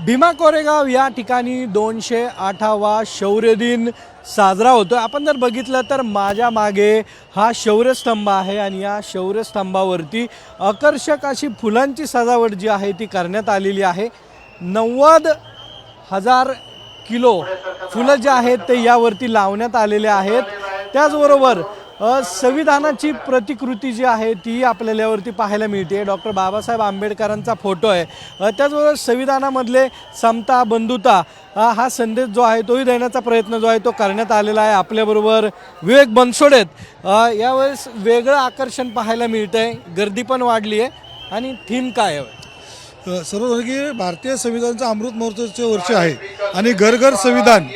भीमा कोरेगाव या ठिकाणी 208वा शौर्य दिन साजरा होतो। आपण जर बघितलं तर माझ्या मागे हा शौर्यस्तंभ आहे आणि या शौर्यस्तंभावरती आकर्षक अशी फुलांची सजावट जी आहे ती करण्यात आलेली आहे। 90,000 किलो फुलं जे आहेत ते यावरती लावण्यात आलेले आहेत। त्याचबरोबर संविधानाची प्रतिकृती जी आहे ती आपल्याला यावरती पाहायला मिळते। डॉक्टर बाबासाहेब आंबेडकरांचा फोटो आहे। त्याचबरोबर संविधानामधले समता बंधुता हा संदेश जो आहे तोही देण्याचा प्रयत्न जो आहे तो करण्यात आलेला आहे। आपल्याबरोबर विवेक बनसोडेत यावेळेस वेगळं आकर्षण पाहायला मिळतंय, गर्दी पण वाढली आहे आणि थीम काय आहे? सर्व की भारतीय संविधानाचं अमृत महोत्सवाचे वर्ष आहे आणि घर घर संविधान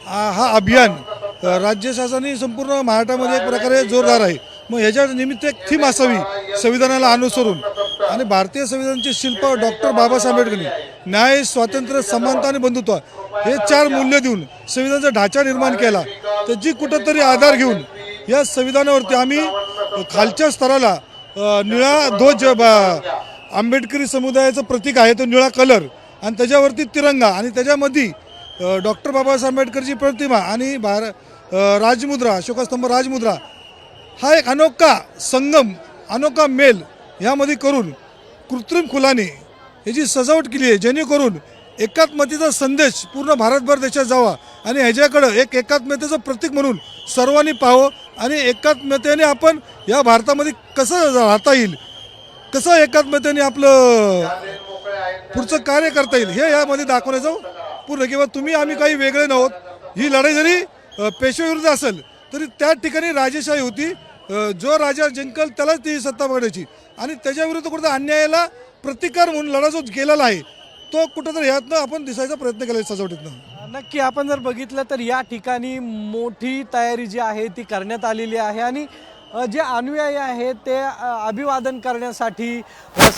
हा अभियान राज्य शासनाने संपूर्ण महाराष्ट्रामध्ये एक प्रकारे जोरदार आहे। मग ह्याच्या निमित्त एक थीम असावी संविधानाला अनुसरून आणि भारतीय संविधानाचे शिल्प डॉक्टर बाबासाहेब आंबेडकरांनी न्याय, स्वातंत्र्य, समानता आणि बंधुत्व हे 4 मूल्य देऊन संविधानाचा ढाचा निर्माण केला। त्याची कुठंतरी आधार घेऊन या संविधानावरती आम्ही खालच्या स्तराला निळा ध्वज आंबेडकरी समुदायाचं प्रतीक आहे तो निळा कलर आणि त्याच्यावरती तिरंगा आणि त्याच्यामध्ये डॉक्टर बाबासाहेब आंबेडकरची प्रतिमा आणि राजमुद्रा, अशोकस्तंभ राजमुद्रा हा एक अनोखा संगम, अनोखा मेल यामध्ये करून कृत्रिम फुलाने ह्याची सजावट केली आहे, जेणेकरून एकात्मतेचा संदेश पूर्ण भारतभर देशात जावा आणि ह्याच्याकडं एक एकात्मतेचं प्रतीक म्हणून सर्वांनी पाहावं आणि एकात्मतेने आपण या भारतामध्ये कसं राहता येईल, कसं एकात्मतेने आपलं पुढचं कार्य करता येईल हे यामध्ये दाखवण्याचं पूर्ण किंवा तुम्ही आम्ही काही वेगळे नव्हत। ही लढाई जरी पेशवेविरुद्ध असेल तरी त्या ठिकाणी राजेशाही होती, जो राजा जिंकल त्यालाच ती सत्ता पकडायची आणि त्याच्याविरुद्ध कुठं अन्यायाला प्रतिकार म्हणून लढा जो केलेला आहे तो कुठंतरी ह्यातनं आपण दिसायचा प्रयत्न केला सजावटीतनं। नक्की आपण जर बघितलं तर या ठिकाणी मोठी तयारी जी आहे ती करण्यात आलेली आहे आणि जे अनुयायी आहेत ते अभिवादन करण्यासाठी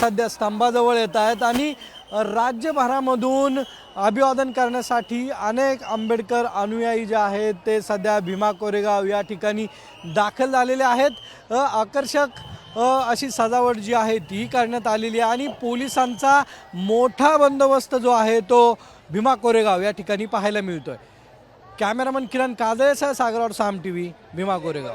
सध्या स्तंभाजवळ येत आहेत आणि राज्यभरामधून अभिवादन करण्यासाठी अनेक आंबेडकर अनुयायी जे आहेत ते सध्या भीमा कोरेगाव या ठिकाणी दाखल झालेले आहेत। आकर्षक अशी सजावट जी आहे ती करण्यात आलेली आहे आणि पोलिसांचा मोठा बंदोबस्त जो आहे तो भीमा कोरेगाव या ठिकाणी पाहायला मिळतोय। कॅमेरामन किरण काजळेसह सागरवाड साम TV, भीमा कोरेगाव।